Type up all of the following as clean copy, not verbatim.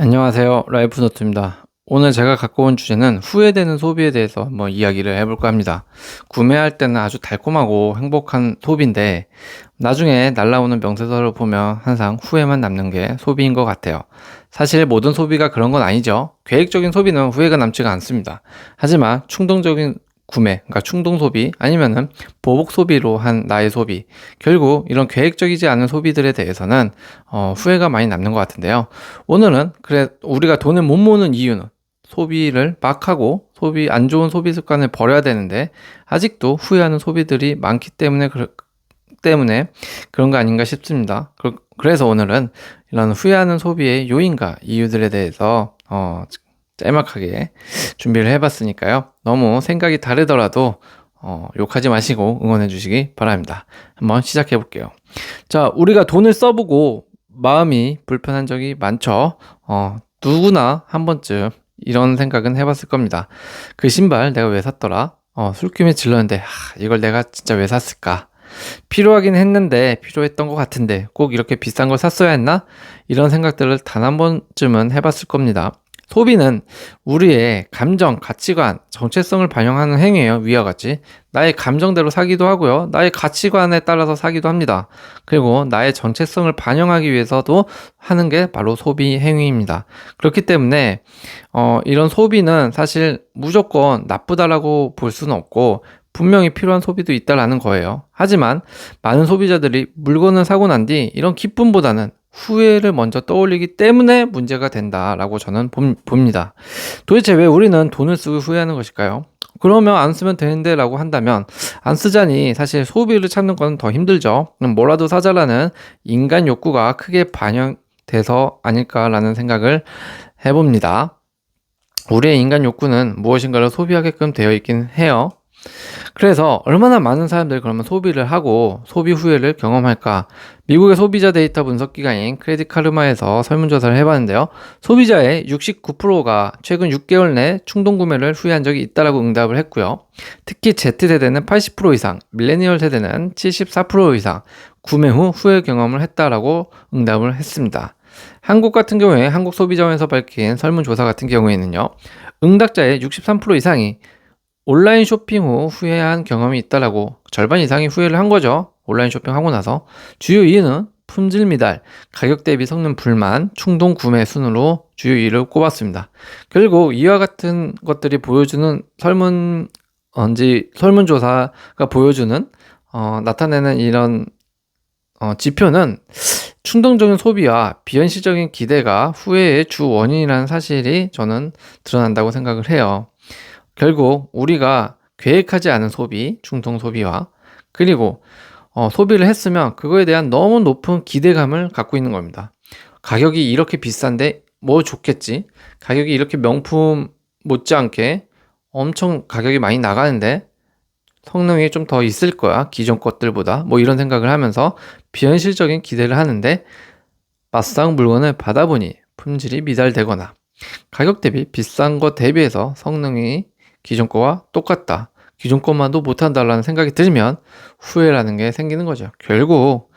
안녕하세요. 라이프노트입니다. 오늘 제가 갖고 온 주제는 후회되는 소비에 대해서 한번 이야기를 해볼까 합니다. 구매할 때는 아주 달콤하고 행복한 소비인데 나중에 날라오는 명세서를 보면 항상 후회만 남는 게 소비인 것 같아요. 사실 모든 소비가 그런 건 아니죠. 계획적인 소비는 후회가 남지가 않습니다. 하지만 충동적인 구매, 그러니까 충동 소비 아니면은 보복 소비로 한 나의 소비, 결국 이런 계획적이지 않은 소비들에 대해서는 후회가 많이 남는 것 같은데요. 오늘은 우리가 돈을 못 모으는 이유는 소비를 막 하고 안 좋은 소비 습관을 버려야 되는데 아직도 후회하는 소비들이 많기 때문에 그런 거 아닌가 싶습니다. 그래서 오늘은 이런 후회하는 소비의 요인과 이유들에 대해서 짤막하게 준비를 해봤으니까요. 너무 생각이 다르더라도 욕하지 마시고 응원해 주시기 바랍니다. 한번 시작해 볼게요. 자, 우리가 돈을 써보고 마음이 불편한 적이 많죠. 누구나 한 번쯤 이런 생각은 해봤을 겁니다. 그 신발 내가 왜 샀더라? 술김에 질렀는데 이걸 내가 진짜 왜 샀을까? 필요하긴 했는데 필요했던 것 같은데 꼭 이렇게 비싼 걸 샀어야 했나? 이런 생각들을 단 한 번쯤은 해봤을 겁니다. 소비는 우리의 감정, 가치관, 정체성을 반영하는 행위예요. 위와 같이 나의 감정대로 사기도 하고요, 나의 가치관에 따라서 사기도 합니다. 그리고 나의 정체성을 반영하기 위해서도 하는 게 바로 소비 행위입니다. 그렇기 때문에 이런 소비는 사실 무조건 나쁘다라고 볼 수는 없고 분명히 필요한 소비도 있다라는 거예요. 하지만 많은 소비자들이 물건을 사고 난 뒤 이런 기쁨보다는 후회를 먼저 떠올리기 때문에 문제가 된다라고 저는 봅니다. 도대체 왜 우리는 돈을 쓰고 후회하는 것일까요? 그러면 안 쓰면 되는데 라고 한다면 안 쓰자니 사실 소비를 찾는 건 더 힘들죠. 뭐라도 사자라는 인간 욕구가 크게 반영돼서 아닐까라는 생각을 해봅니다. 우리의 인간 욕구는 무엇인가를 소비하게끔 되어 있긴 해요. 그래서 얼마나 많은 사람들이 그러면 소비를 하고 소비 후회를 경험할까? 미국의 소비자 데이터 분석 기관인 크레딧 카르마에서 설문조사를 해봤는데요. 소비자의 69%가 최근 6개월 내 충동 구매를 후회한 적이 있다라고 응답을 했고요. 특히 Z세대는 80% 이상, 밀레니얼 세대는 74% 이상 구매 후 후회 경험을 했다라고 응답을 했습니다. 한국 같은 경우에 한국소비자원에서 밝힌 설문조사 같은 경우에는요, 응답자의 63% 이상이 온라인 쇼핑 후 후회한 경험이 있다라고, 절반 이상이 후회를 한 거죠. 온라인 쇼핑하고 나서. 주요 이유는 품질 미달, 가격 대비 성능 불만, 충동 구매 순으로 주요 이유를 꼽았습니다. 결국 이와 같은 것들이 보여주는 설문조사가 보여주는 나타내는 이런 지표는 충동적인 소비와 비현실적인 기대가 후회의 주 원인이라는 사실이 저는 드러난다고 생각을 해요. 결국 우리가 계획하지 않은 소비, 충동 소비와 그리고 소비를 했으면 그거에 대한 너무 높은 기대감을 갖고 있는 겁니다. 가격이 이렇게 비싼데 뭐 좋겠지? 가격이 이렇게 명품 못지않게 엄청 가격이 많이 나가는데 성능이 좀 더 있을 거야, 기존 것들보다. 뭐 이런 생각을 하면서 비현실적인 기대를 하는데 막상 물건을 받아보니 품질이 미달되거나 가격 대비 비싼 것 대비해서 성능이 기존 거와 똑같다, 기존 것만도 못한다라는 생각이 들면 후회라는 게 생기는 거죠. 결국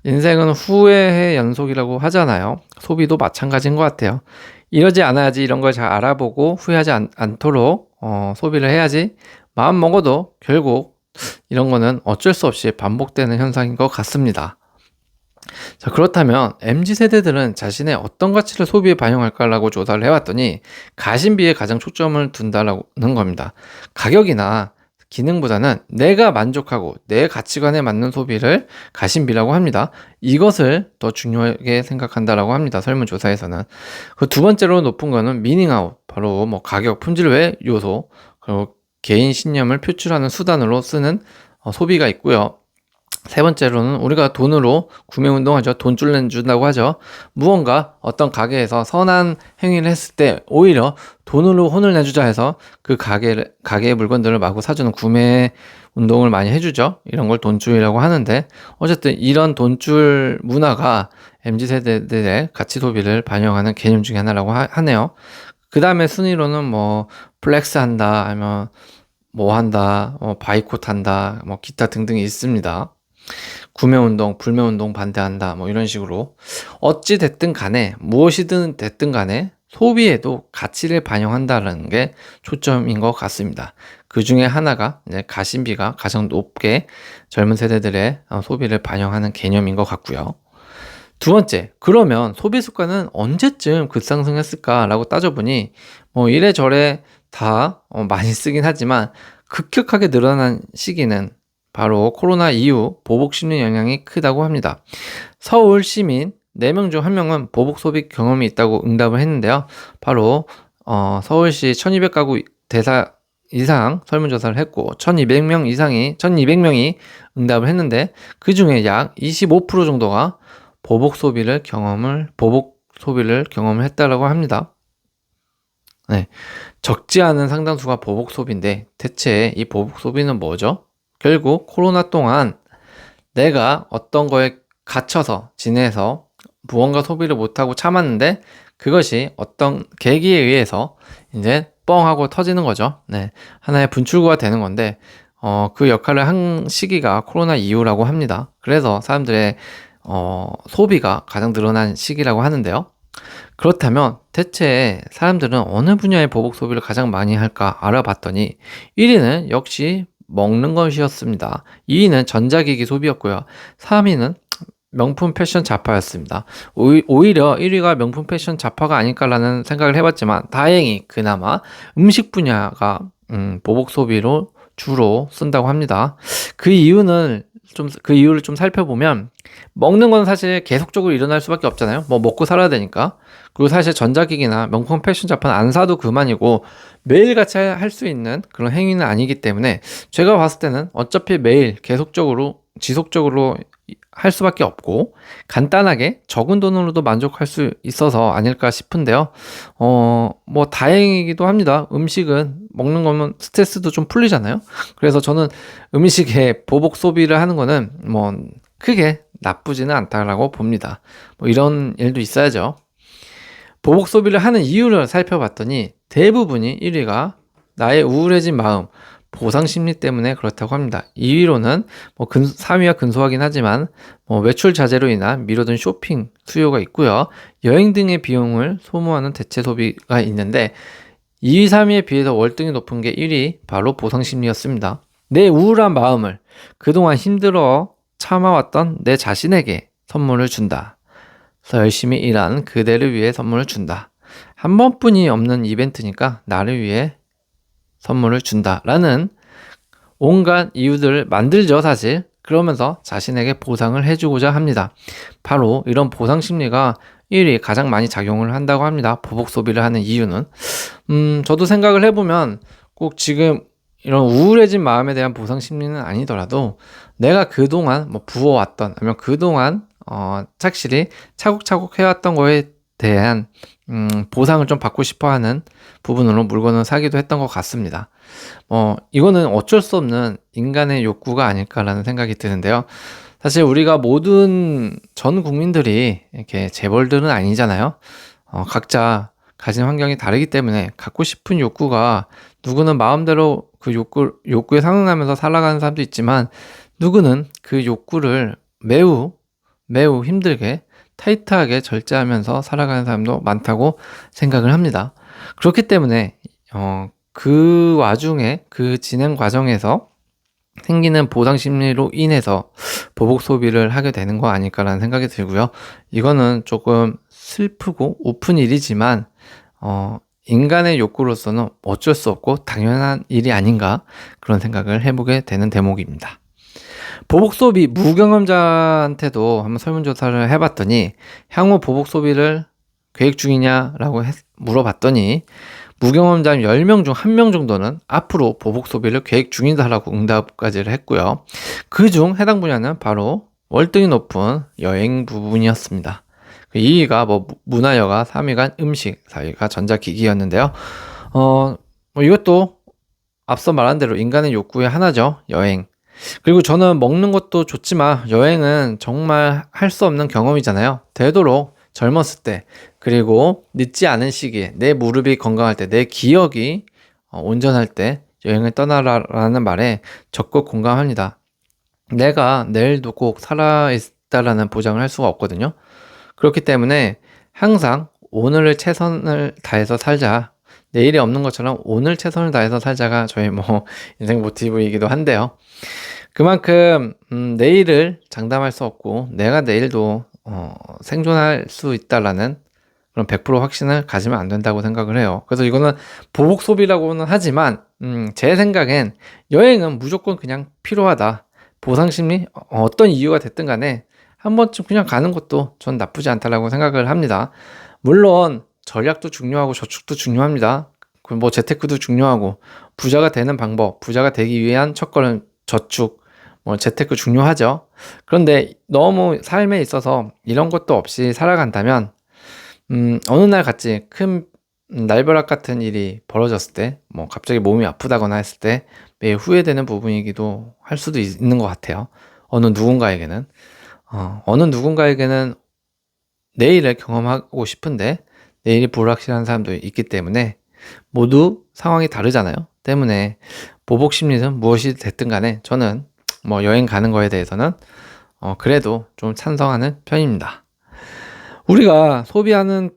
인생은 후회의 연속이라고 하잖아요. 소비도 마찬가지인 것 같아요. 이러지 않아야지, 이런 걸 잘 알아보고 후회하지 않도록 소비를 해야지 마음 먹어도 결국 이런 거는 어쩔 수 없이 반복되는 현상인 것 같습니다. 자, 그렇다면 MZ세대들은 자신의 어떤 가치를 소비에 반영할까라고 조사를 해봤더니 가심비에 가장 초점을 둔다는 겁니다. 가격이나 기능보다는 내가 만족하고 내 가치관에 맞는 소비를 가심비라고 합니다. 이것을 더 중요하게 생각한다라고 합니다. 설문조사에서는. 그 두 번째로 높은 거는 미닝아웃, 바로 뭐 가격, 품질 외 요소, 그리고 개인 신념을 표출하는 수단으로 쓰는 소비가 있고요. 세 번째로는 우리가 돈으로 구매 운동하죠. 돈줄 내준다고 하죠. 무언가 어떤 가게에서 선한 행위를 했을 때 오히려 돈으로 혼을 내주자 해서 그 가게의 물건들을 마구 사주는 구매 운동을 많이 해주죠. 이런 걸 돈줄이라고 하는데, 어쨌든 이런 돈줄 문화가 MZ세대들의 가치 소비를 반영하는 개념 중에 하나라고 하네요. 그 다음에 순위로는 뭐 플렉스 한다, 아니면 뭐 한다, 바이콧 한다, 뭐 기타 등등이 있습니다. 구매운동, 불매운동 반대한다. 뭐 이런 식으로. 어찌 됐든 간에, 무엇이든 됐든 간에 소비에도 가치를 반영한다는 게 초점인 것 같습니다. 그 중에 하나가 이제 가심비가 가장 높게 젊은 세대들의 소비를 반영하는 개념인 것 같고요. 두 번째, 그러면 소비 습관은 언제쯤 급상승했을까라고 따져보니 뭐 이래저래 다 많이 쓰긴 하지만 급격하게 늘어난 시기는 바로 코로나 이후 보복 심리 영향이 크다고 합니다. 서울 시민 4명 중 1명은 보복 소비 경험이 있다고 응답을 했는데요. 바로 서울시 1200가구 대상 이상 설문조사를 했고 1200명이 응답을 했는데 그 중에 약 25% 정도가 보복 소비를 경험을 했다라고 합니다. 네, 적지 않은 상당수가 보복 소비인데 대체 이 보복 소비는 뭐죠? 결국 코로나 동안 내가 어떤 거에 갇혀서 지내서 무언가 소비를 못하고 참았는데 그것이 어떤 계기에 의해서 이제 뻥 하고 터지는 거죠. 네, 하나의 분출구가 되는 건데 그 역할을 한 시기가 코로나 이후라고 합니다. 그래서 사람들의 소비가 가장 늘어난 시기라고 하는데요. 그렇다면 대체 사람들은 어느 분야의 보복 소비를 가장 많이 할까 알아봤더니 1위는 역시 먹는 것이었습니다. 2위는 전자기기 소비였고요. 3위는 명품 패션 잡화였습니다. 오히려 1위가 명품 패션 잡화가 아닐까라는 생각을 해봤지만 다행히 그나마 음식 분야가 보복 소비로 주로 쓴다고 합니다. 그 이유를 좀 살펴보면 먹는 건 사실 계속적으로 일어날 수밖에 없잖아요. 뭐 먹고 살아야 되니까. 그리고 사실 전자기기나 명품 패션 잡화는 안 사도 그만이고 매일같이 할 수 있는 그런 행위는 아니기 때문에 제가 봤을 때는 어차피 매일 계속적으로 지속적으로 할 수밖에 없고 간단하게 적은 돈으로도 만족할 수 있어서 아닐까 싶은데요. 뭐 다행이기도 합니다. 음식은 먹는 거면 스트레스도 좀 풀리잖아요. 그래서 저는 음식에 보복 소비를 하는 거는 뭐 크게 나쁘지는 않다라고 봅니다. 뭐 이런 일도 있어야죠. 보복 소비를 하는 이유를 살펴봤더니 대부분이 1위가 나의 우울해진 마음, 보상 심리 때문에 그렇다고 합니다. 2위로는 3위와 근소하긴 하지만 외출 자제로 인한 미뤄둔 쇼핑 수요가 있고요. 여행 등의 비용을 소모하는 대체 소비가 있는데 2위, 3위에 비해서 월등히 높은 게 1위 바로 보상 심리였습니다. 내 우울한 마음을 그동안 힘들어 참아왔던 내 자신에게 선물을 준다. 그래서 열심히 일한 그대를 위해 선물을 준다. 한 번뿐이 없는 이벤트니까 나를 위해 선물을 준다라는 온갖 이유들을 만들죠, 사실. 그러면서 자신에게 보상을 해주고자 합니다. 바로 이런 보상 심리가 1위 가장 많이 작용을 한다고 합니다. 보복 소비를 하는 이유는. 저도 생각을 해보면 꼭 지금 이런 우울해진 마음에 대한 보상 심리는 아니더라도 내가 그동안 부어왔던, 아니면 그동안 착실히 차곡차곡 해왔던 거에 대한 보상을 좀 받고 싶어 하는 부분으로 물건을 사기도 했던 것 같습니다. 이거는 어쩔 수 없는 인간의 욕구가 아닐까라는 생각이 드는데요. 사실 우리가 모든 전 국민들이 이렇게 재벌들은 아니잖아요. 각자 가진 환경이 다르기 때문에 갖고 싶은 욕구가 누구는 마음대로 그 욕구에 상응하면서 살아가는 사람도 있지만 누구는 그 욕구를 매우 힘들게 타이트하게 절제하면서 살아가는 사람도 많다고 생각을 합니다. 그렇기 때문에 그 와중에 그 진행 과정에서 생기는 보상 심리로 인해서 보복 소비를 하게 되는 거 아닐까라는 생각이 들고요. 이거는 조금 슬프고 우픈 일이지만 인간의 욕구로서는 어쩔 수 없고 당연한 일이 아닌가 그런 생각을 해보게 되는 대목입니다. 보복 소비 무경험자한테도 한번 설문조사를 해봤더니 향후 보복 소비를 계획 중이냐라고 물어봤더니 무경험자 10명 중 1명 정도는 앞으로 보복 소비를 계획 중이다라고 응답까지를 했고요. 그중 해당 분야는 바로 월등히 높은 여행 부분이었습니다. 2위가 문화여가, 3위가 음식, 4위가 전자기기였는데요. 이것도 앞서 말한 대로 인간의 욕구의 하나죠. 여행. 그리고 저는 먹는 것도 좋지만 여행은 정말 할 수 없는 경험이잖아요. 되도록 젊었을 때, 그리고 늦지 않은 시기에 내 무릎이 건강할 때, 내 기억이 온전할 때 여행을 떠나라라는 말에 적극 공감합니다. 내가 내일도 꼭 살아있다라는 보장을 할 수가 없거든요. 그렇기 때문에 항상 오늘을 최선을 다해서 살자. 내일이 없는 것처럼 오늘 최선을 다해서 살자가 저희 인생 모티브이기도 한데요. 그만큼 내일을 장담할 수 없고 내가 내일도 생존할 수 있다라는 그런 100% 확신을 가지면 안 된다고 생각을 해요. 그래서 이거는 보복 소비라고는 하지만 제 생각엔 여행은 무조건 그냥 필요하다. 보상심리 어떤 이유가 됐든 간에 한 번쯤 그냥 가는 것도 전 나쁘지 않다라고 생각을 합니다. 물론 전략도 중요하고 저축도 중요합니다. 재테크도 중요하고 부자가 되는 방법, 부자가 되기 위한 첫걸음 저축, 재테크 중요하죠. 그런데 너무 삶에 있어서 이런 것도 없이 살아간다면 어느 날 같이 큰 날벼락 같은 일이 벌어졌을 때, 갑자기 몸이 아프다거나 했을 때 매일 후회되는 부분이기도 할 수도 있는 것 같아요. 어느 누군가에게는. 어느 누군가에게는 내일을 경험하고 싶은데 내일이 불확실한 사람도 있기 때문에 모두 상황이 다르잖아요. 때문에 보복 심리는 무엇이 됐든 간에 저는 여행 가는 거에 대해서는 그래도 좀 찬성하는 편입니다. 우리가 후회하는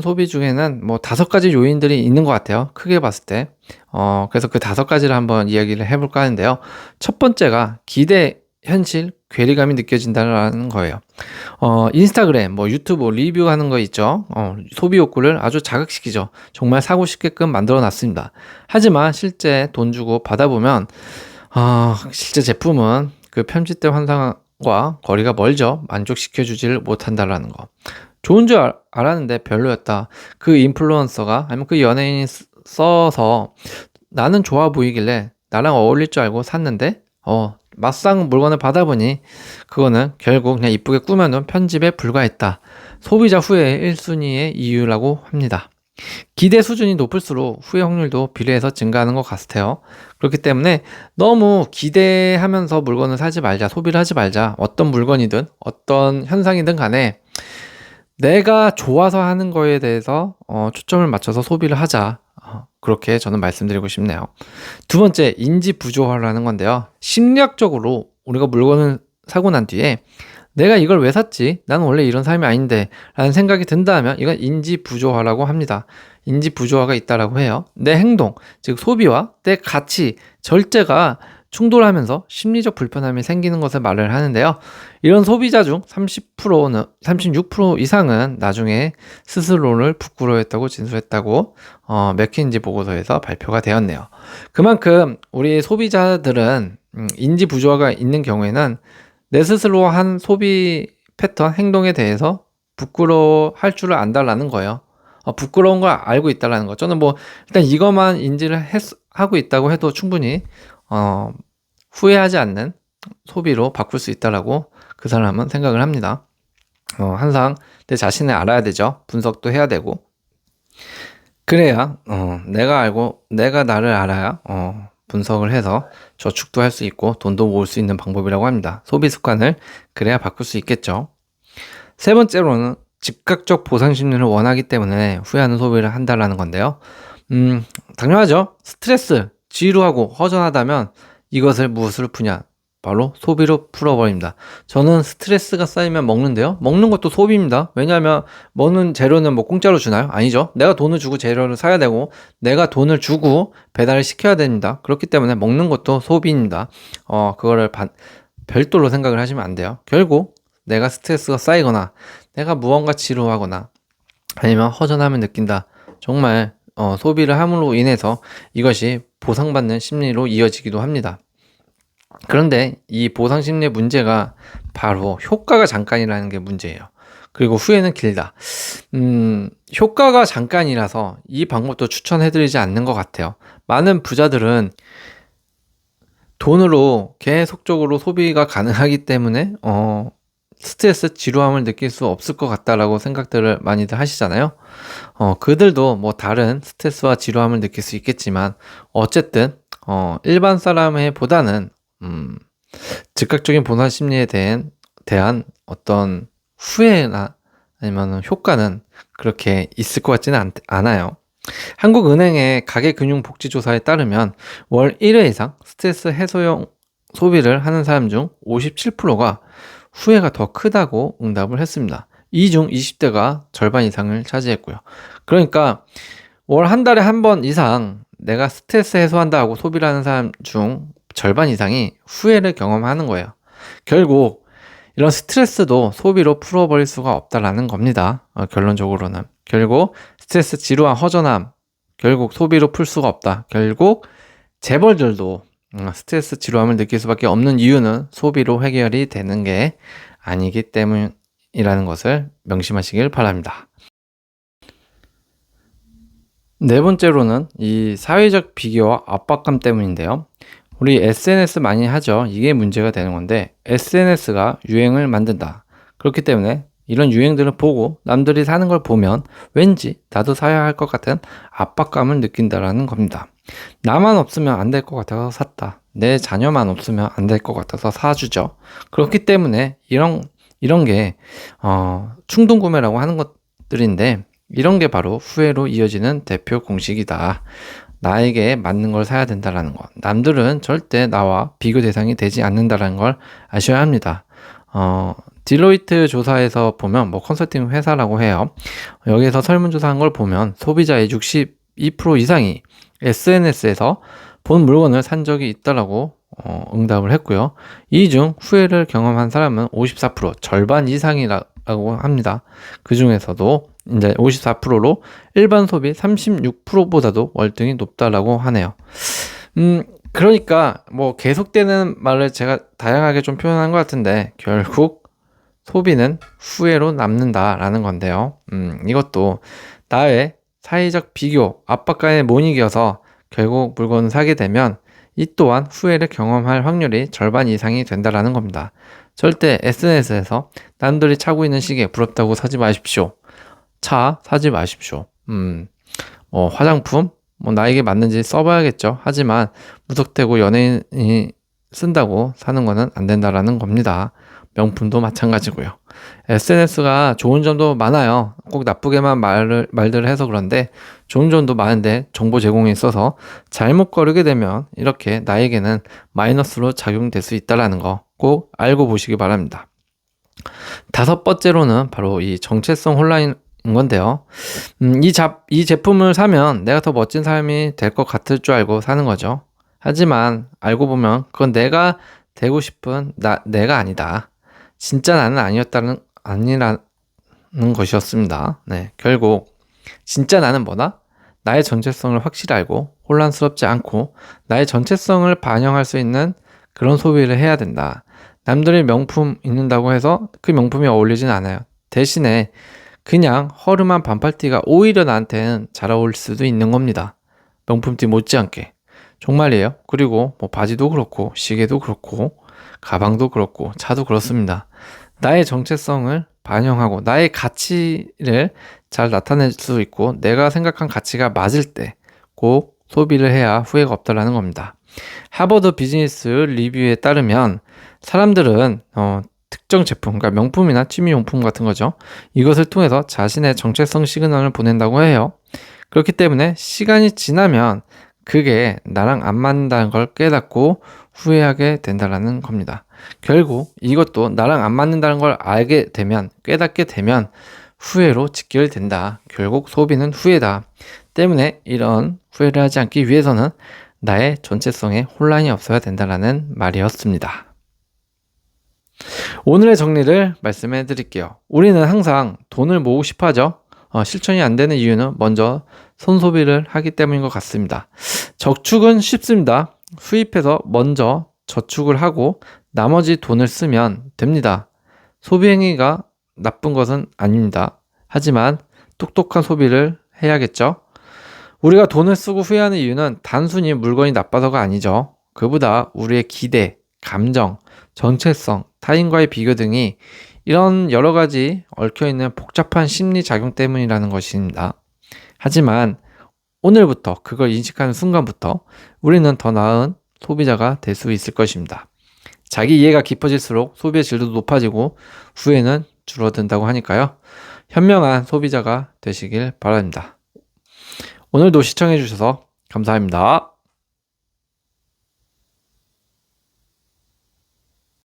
소비 중에는 5가지 요인들이 있는 것 같아요. 크게 봤을 때. 그래서 그 5가지를 한번 이야기를 해볼까 하는데요. 첫 번째가 기대, 현실, 괴리감이 느껴진다는 거예요. 인스타그램, 유튜브 리뷰하는 거 있죠. 소비 욕구를 아주 자극시키죠. 정말 사고 싶게끔 만들어 놨습니다. 하지만 실제 돈 주고 받아보면, 실제 제품은 그 편집된 환상과 거리가 멀죠. 만족시켜주지를 못한다라는 거. 좋은 줄 알았는데 별로였다. 그 인플루언서가 아니면 그 연예인이 써서 나는 좋아 보이길래 나랑 어울릴 줄 알고 샀는데 막상 물건을 받아보니 그거는 결국 그냥 이쁘게 꾸며놓은 편집에 불과했다. 소비자 후회의 1순위의 이유라고 합니다. 기대 수준이 높을수록 후회 확률도 비례해서 증가하는 것 같아요. 그렇기 때문에 너무 기대하면서 물건을 사지 말자, 소비를 하지 말자. 어떤 물건이든 어떤 현상이든 간에 내가 좋아서 하는 거에 대해서 초점을 맞춰서 소비를 하자. 그렇게 저는 말씀드리고 싶네요. 두 번째, 인지 부조화라는 건데요. 심리학적으로 우리가 물건을 사고 난 뒤에 내가 이걸 왜 샀지? 나는 원래 이런 삶이 아닌데 라는 생각이 든다면 이건 인지 부조화라고 합니다. 인지 부조화가 있다라고 해요. 내 행동, 즉 소비와 내 가치, 절제가 충돌하면서 심리적 불편함이 생기는 것을 말을 하는데요. 이런 소비자 중 30%는 36% 이상은 나중에 스스로를 부끄러워했다고 진술했다고 맥킨지 보고서에서 발표가 되었네요. 그만큼 우리 소비자들은 인지 부조화가 있는 경우에는 내 스스로 한 소비 패턴, 행동에 대해서 부끄러워할 줄을 안다라는 거예요. 부끄러운 걸 알고 있다라는 거. 저는 일단 이것만 인지를 하고 있다고 해도 충분히 후회하지 않는 소비로 바꿀 수 있다라고 그 사람은 생각을 합니다. 항상 내 자신을 알아야 되죠. 분석도 해야 되고. 그래야 내가 나를 알아야 분석을 해서 저축도 할 수 있고 돈도 모을 수 있는 방법이라고 합니다. 소비 습관을 그래야 바꿀 수 있겠죠. 세 번째로는 즉각적 보상 심리를 원하기 때문에 후회하는 소비를 한다라는 건데요. 당연하죠. 스트레스, 지루하고 허전하다면 이것을 무엇으로 푸냐? 바로 소비로 풀어버립니다. 저는 스트레스가 쌓이면 먹는데요. 먹는 것도 소비입니다. 왜냐하면 먹는 재료는 공짜로 주나요? 아니죠. 내가 돈을 주고 재료를 사야 되고 내가 돈을 주고 배달을 시켜야 됩니다. 그렇기 때문에 먹는 것도 소비입니다. 그거를 별도로 생각을 하시면 안 돼요. 결국 내가 스트레스가 쌓이거나 내가 무언가 지루하거나 아니면 허전함을 느낀다. 정말 소비를 함으로 인해서 이것이 보상받는 심리로 이어지기도 합니다. 그런데 이 보상 심리의 문제가 바로 효과가 잠깐이라는 게 문제예요. 그리고 후회는 길다. 효과가 잠깐이라서 이 방법도 추천해드리지 않는 것 같아요. 많은 부자들은 돈으로 계속적으로 소비가 가능하기 때문에 스트레스, 지루함을 느낄 수 없을 것 같다라고 생각들을 많이들 하시잖아요. 그들도 다른 스트레스와 지루함을 느낄 수 있겠지만 어쨌든 일반 사람의 보다는 즉각적인 보상 심리에 대한 어떤 후회나 아니면 효과는 그렇게 있을 것 같지는 않아요. 한국은행의 가계금융복지조사에 따르면 월 1회 이상 스트레스 해소용 소비를 하는 사람 중 57%가 후회가 더 크다고 응답을 했습니다. 이 중 20대가 절반 이상을 차지했고요. 그러니까 월 한 달에 한 번 이상 내가 스트레스 해소한다고 소비를 하는 사람 중 절반 이상이 후회를 경험하는 거예요. 결국 이런 스트레스도 소비로 풀어버릴 수가 없다라는 겁니다. 결론적으로는. 결국 스트레스 지루한 허전함, 결국 소비로 풀 수가 없다. 결국 재벌들도 스트레스 지루함을 느낄 수밖에 없는 이유는 소비로 해결이 되는 게 아니기 때문이라는 것을 명심하시길 바랍니다. 네 번째로는 이 사회적 비교와 압박감 때문인데요. 우리 SNS 많이 하죠. 이게 문제가 되는 건데 SNS가 유행을 만든다. 그렇기 때문에 이런 유행들을 보고 남들이 사는 걸 보면 왠지 나도 사야 할 것 같은 압박감을 느낀다라는 겁니다. 나만 없으면 안 될 것 같아서 샀다. 내 자녀만 없으면 안 될 것 같아서 사주죠. 그렇기 때문에 이런 게 충동 구매라고 하는 것들인데 이런 게 바로 후회로 이어지는 대표 공식이다. 나에게 맞는 걸 사야 된다라는 것. 남들은 절대 나와 비교 대상이 되지 않는다라는 걸 아셔야 합니다. 딜로이트 조사에서 보면 컨설팅 회사라고 해요. 여기에서 설문조사한 걸 보면 소비자의 62% 이상이 SNS에서 본 물건을 산 적이 있다라고 응답을 했고요. 이 중 후회를 경험한 사람은 54%, 절반 이상이라고 합니다. 그 중에서도 이제 54%로 일반 소비 36%보다도 월등히 높다라고 하네요. 그러니까 계속되는 말을 제가 다양하게 좀 표현한 것 같은데 결국 소비는 후회로 남는다라는 건데요. 이것도 나의 사회적 비교, 압박감에 못 이겨서 결국 물건을 사게 되면 이 또한 후회를 경험할 확률이 절반 이상이 된다라는 겁니다. 절대 SNS에서 남들이 차고 있는 시계 부럽다고 사지 마십시오. 차 사지 마십시오. 화장품 나에게 맞는지 써봐야겠죠. 하지만 무턱대고 연예인이 쓴다고 사는 거는 안 된다라는 겁니다. 명품도 마찬가지고요. SNS가 좋은 점도 많아요. 꼭 나쁘게만 말들을 해서 그런데 좋은 점도 많은데 정보 제공에 있어서 잘못 고르게 되면 이렇게 나에게는 마이너스로 작용될 수 있다는 거 꼭 알고 보시기 바랍니다. 다섯 번째로는 바로 이 정체성 혼란인 건데요. 이 제품을 사면 내가 더 멋진 삶이 될 것 같을 줄 알고 사는 거죠. 하지만 알고 보면 그건 내가 되고 싶은 내가 아니다. 진짜 나는 아니라는 것이었습니다. 네, 결국 진짜 나는 뭐다? 나의 정체성을 확실히 알고 혼란스럽지 않고 나의 정체성을 반영할 수 있는 그런 소비를 해야 된다. 남들이 명품 입는다고 해서 그 명품이 어울리진 않아요. 대신에 그냥 허름한 반팔티가 오히려 나한테는 잘 어울릴 수도 있는 겁니다. 명품티 못지않게. 정말이에요. 그리고 바지도 그렇고 시계도 그렇고 가방도 그렇고 차도 그렇습니다. 나의 정체성을 반영하고 나의 가치를 잘 나타낼 수 있고 내가 생각한 가치가 맞을 때 꼭 소비를 해야 후회가 없다라는 겁니다. 하버드 비즈니스 리뷰에 따르면 사람들은 특정 제품, 그러니까 명품이나 취미용품 같은 거죠. 이것을 통해서 자신의 정체성 시그널을 보낸다고 해요. 그렇기 때문에 시간이 지나면 그게 나랑 안 맞는다는 걸 깨닫고 후회하게 된다는 겁니다. 결국 이것도 나랑 안 맞는다는 걸 알게 되면, 깨닫게 되면 후회로 직결된다. 결국 소비는 후회다. 때문에 이런 후회를 하지 않기 위해서는 나의 정체성에 혼란이 없어야 된다는 말이었습니다. 오늘의 정리를 말씀해 드릴게요. 우리는 항상 돈을 모으고 싶어 하죠. 실천이 안 되는 이유는 먼저 손소비를 하기 때문인 것 같습니다. 저축은 쉽습니다. 수입해서 먼저 저축을 하고 나머지 돈을 쓰면 됩니다. 소비 행위가 나쁜 것은 아닙니다. 하지만 똑똑한 소비를 해야겠죠. 우리가 돈을 쓰고 후회하는 이유는 단순히 물건이 나빠서가 아니죠. 그보다 우리의 기대, 감정, 정체성, 타인과의 비교 등이 이런 여러 가지 얽혀있는 복잡한 심리작용 때문이라는 것입니다. 하지만 오늘부터 그걸 인식하는 순간부터 우리는 더 나은 소비자가 될 수 있을 것입니다. 자기 이해가 깊어질수록 소비의 질도 높아지고 후회는 줄어든다고 하니까요. 현명한 소비자가 되시길 바랍니다. 오늘도 시청해 주셔서 감사합니다.